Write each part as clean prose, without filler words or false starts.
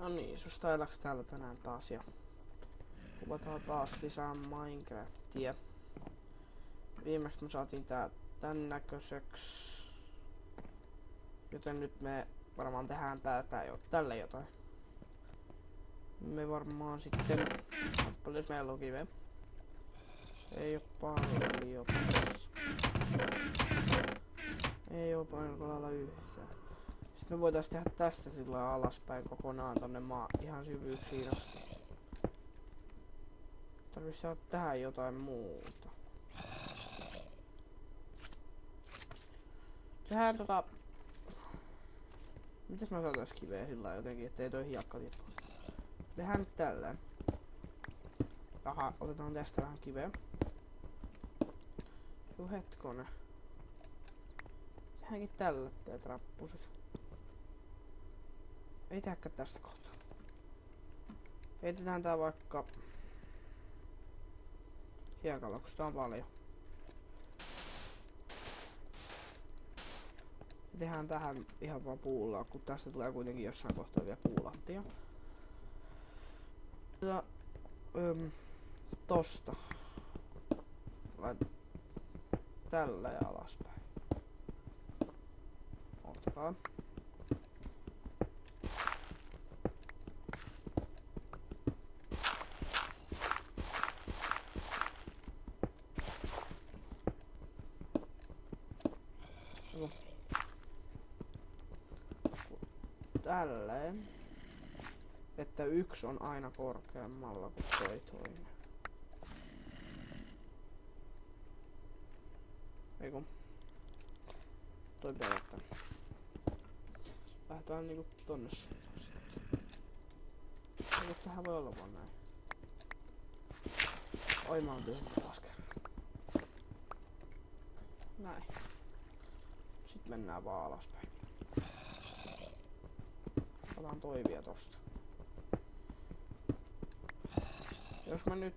No niin, sustaillaanko täällä tänään taas ja kuvataan taas lisää Minecraftia. Viimeksi me saatiin tän näköiseksi. Joten nyt me varmaan tehdään tälle jotain. Me varmaan sitten... Paljon meillä on kiveä. Ei oo paljon. Ei oo paljon lailla yhtään. Sitten me voitais tehdä tästä sillä alaspäin kokonaan tonne ihan syvyyksiin asti. Tarvis saada tähän jotain muuta. Tehdään mitäs mä saatais kiveä sillä jotenkin, ettei toi hiekka tippu. Tehdään nyt tällään. Aha, otetaan tästä vähän kiveä. Joku hetkonen. Tehdäänkin tällä teet rappuset. Ei tehdäkään tästä kohtaa. Heitetään tää vaikka hiekalla, kun sitä on paljon. Tehdään tähän ihan vaan puulla, kun tästä tulee kuitenkin jossain kohtaa vielä puulattia. Tosta. Tällä ja alaspäin. Ottakaa. Tälleen. Että yksi on aina korkeammalla kuin toi toinen. Eiku. Toi pelottaa. Lähdetään niinku tonne suuntaan sitten. Eiku tähän voi olla vaan näin. Oi mä oon tyhjä taas kerran. Näin. Sitten mennään vaan alaspäin. Otan toi vielä tosta. Jos mä nyt...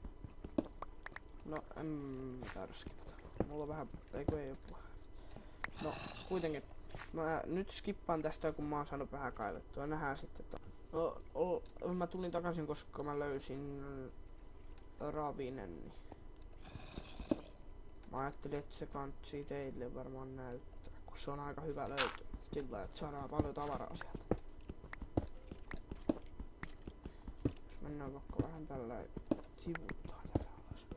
No, en käydä skipata. Mulla on vähän... Eikö ei oo puhe. No, kuitenkin. Mä nyt skippaan tästä, kun mä oon saanut vähän kaivettua. Nähdään sitten. Mä tulin takaisin, koska mä löysin ravinen. Niin. Mä ajattelin, että se kantsii teille varmaan näyttää, kun se on aika hyvä löytö. Sillä että saadaan paljon tavaraa sieltä. Jos mennään vaikka vähän tällä sivuttain tätä alas.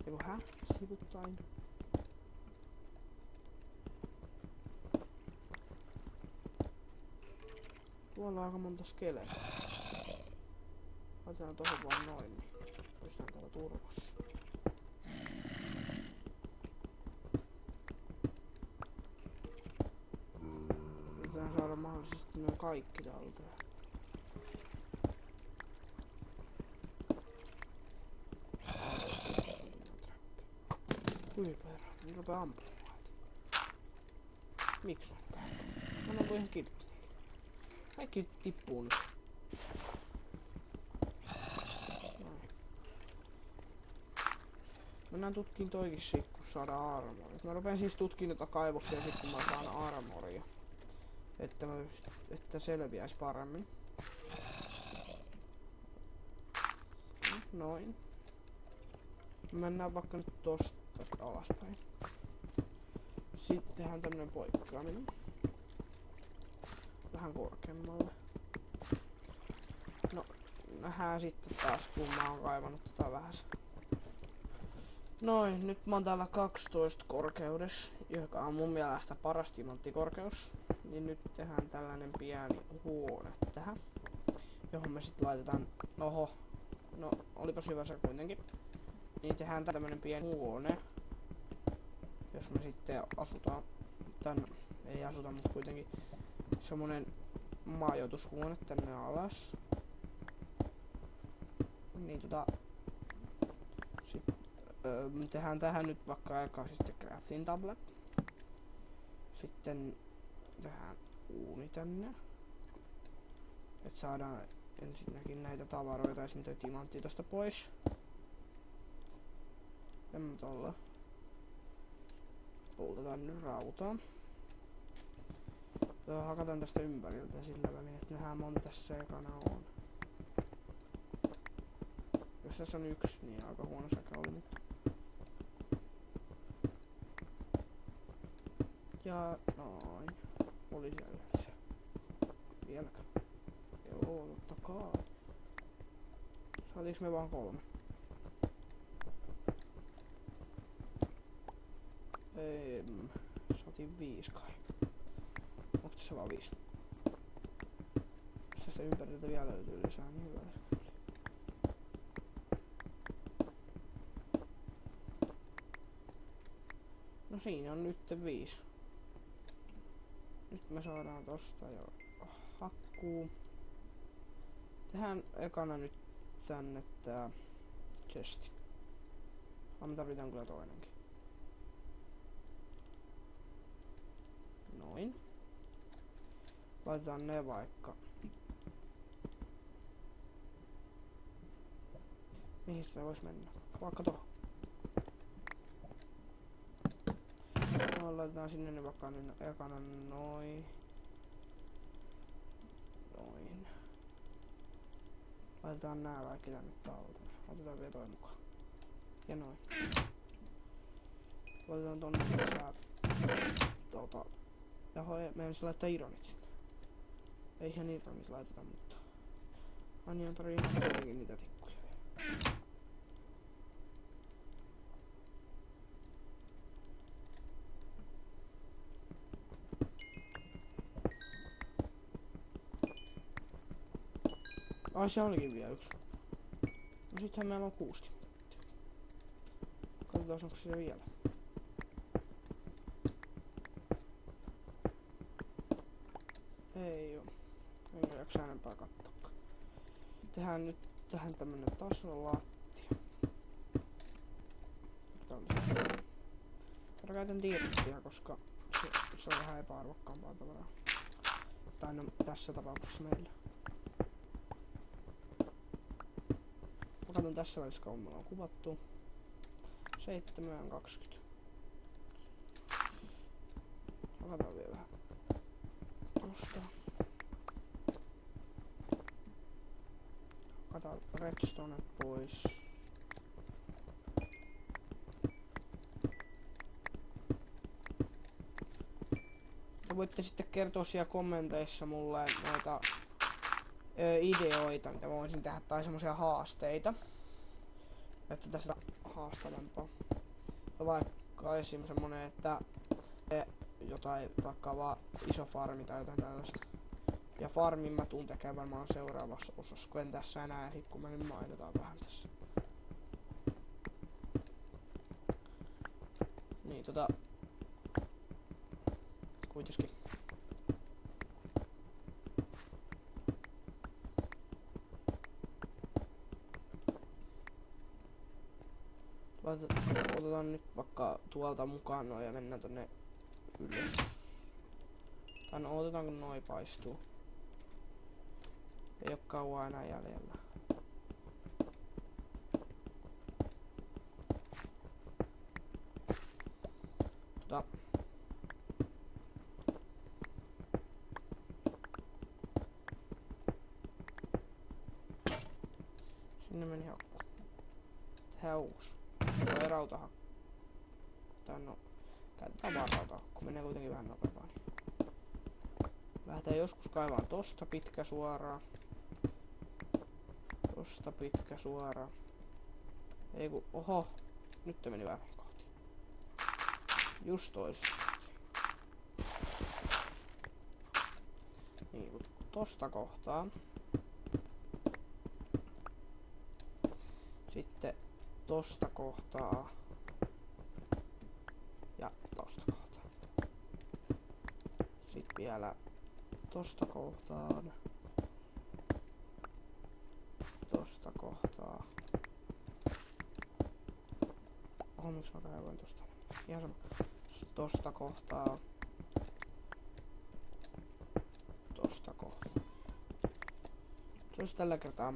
Eiku sivuttain. Tuolla on aika monta skeletä. Laitetaan tohon vaan noin, niin pystytään täällä turvassa. Yritetään saada mahdollisesti noin kaikki talteen. Hyi perä, niin rupee ampumaan. Miksi on? Mä oon ihan kiltti. Kaikki tippuu nyt. Noin. Mennään tutkiin toikin sit, kun saadaan armoria. Mä rupean siis tutkiin noita kaivoksia sit, kun mä saan armoria. Että selviäis paremmin. Noin. Mennään vaikka nyt tosta alaspäin. Sitten tehdään tämmönen poikkeaminen. Vähän korkeammalle. No, nähdään sitten taas, kun mä oon kaivannut tätä vähän. Noin, nyt mä oon täällä 12 korkeudessa, joka on mun mielestä paras timanttikorkeus. Niin nyt tehdään tällainen pieni huone tähän, johon me sitten laitetaan, no olipas hyvä se kuitenkin. Niin tehdään tämmönen pieni huone, jos me sitten asutaan ei asuta, mutta kuitenkin semmonen majoitushuone tänne alas. Niin me tehdään tähän nyt vaikka aikaa sitten crafting table. Sitten tehdään uuni tänne. Et saadaan ensinnäkin näitä tavaroita, esimerkiksi timanttia tosta pois. Tolla. Poltetaan nyt rautaa. Hakataan tästä ympäriltä sillä väliin, että nähdään monta tässä ekana on. Jos tässä on yksi, niin aika huono säkä oli, mutta... Ja noin. Oli siellä se. Vieläkö? Joo, totta kai. Saatiinko me vaan 3? Saatiin 5 kai. Onko tässä vaan 5? Jos tästä ympäriltä vielä löytyy lisää, niin hyvä. No siinä on nyt 5. Nyt me saadaan tosta jo hakkuu. Tehdään ekana nyt tänne tää chesti. Me tarvitaan kyllä toinenkin. Noin. Laitetaan ne vaikka. Mihin me vois mennä? Vaikka tohon. No, laitetaan sinne ne vaikka nyt ekana noin. Noin. Laitetaan nää vaikka tänne talteen. Otetaan vielä toi mukaan. Ja noin. Laitetaan tonne lisää. Jaha, meidän se laittaa ironit sinne. Ei ihan ironit laiteta, mutta... Anja tarvii ihan kuitenkin niitä tikkuja vielä. Ai se olikin vielä yksi. No sittenhän meillä on 6. Katsotaan onko se vielä. Ei oo. Enkä jaksa enempää katsoa. Tehdään nyt tähän tämmönen tasolattia. Täällä käytän tiiruttia, koska se on vähän epäarvokkaampaa tavaraa. Tai no tässä tapauksessa meillä. Mä katson tässä välissä kauan me on kuvattu. 7:20. Mä katson vielä vähän tosta. Kataan redstone pois. Te voitte sitten kertoa siellä kommenteissa mulle noita ideoita, mitä mä voisin tehdä, tai semmosia haasteita. Että tässä on haastavampaa. Ja vaikka esim. Semmonen, että jotain vaikka vaan iso farmi tai jotain tällaista. Ja farmin mä tuun tekemään varmaan seuraavassa osassa, kun en tässä enää ehdi, kun mä nyt mainitaan vähän tässä. Niin kuitenkin. Otetaan nyt vaikka tuolta mukaan noin ja mennään tonne ylös. Tai no otetaanko noin paistuu. Ei oo kauan enää jäljellä. Sinne meni hakku. Tehdään uusi. Toi rautahakku. Tai no, käytetään vaan rautahakku. Menee kuitenkin vähän nopeampaa. Niin. Lähdetään joskus kaivaan tosta pitkä suoraan. Tosta pitkä suoraan. Ei ku, oho. Nyt meni väärin kohti. Just toista. Niin kun tosta kohtaa. Sitten tosta kohtaa. Ja tosta kohtaa. Sitten vielä tosta kohtaan. Tosta kohtaa. Oho, miksi mä kaivoin tosta? Ihan sama. Tosta kohtaa. Tosta kohtaa. Se olisi tällä kertaa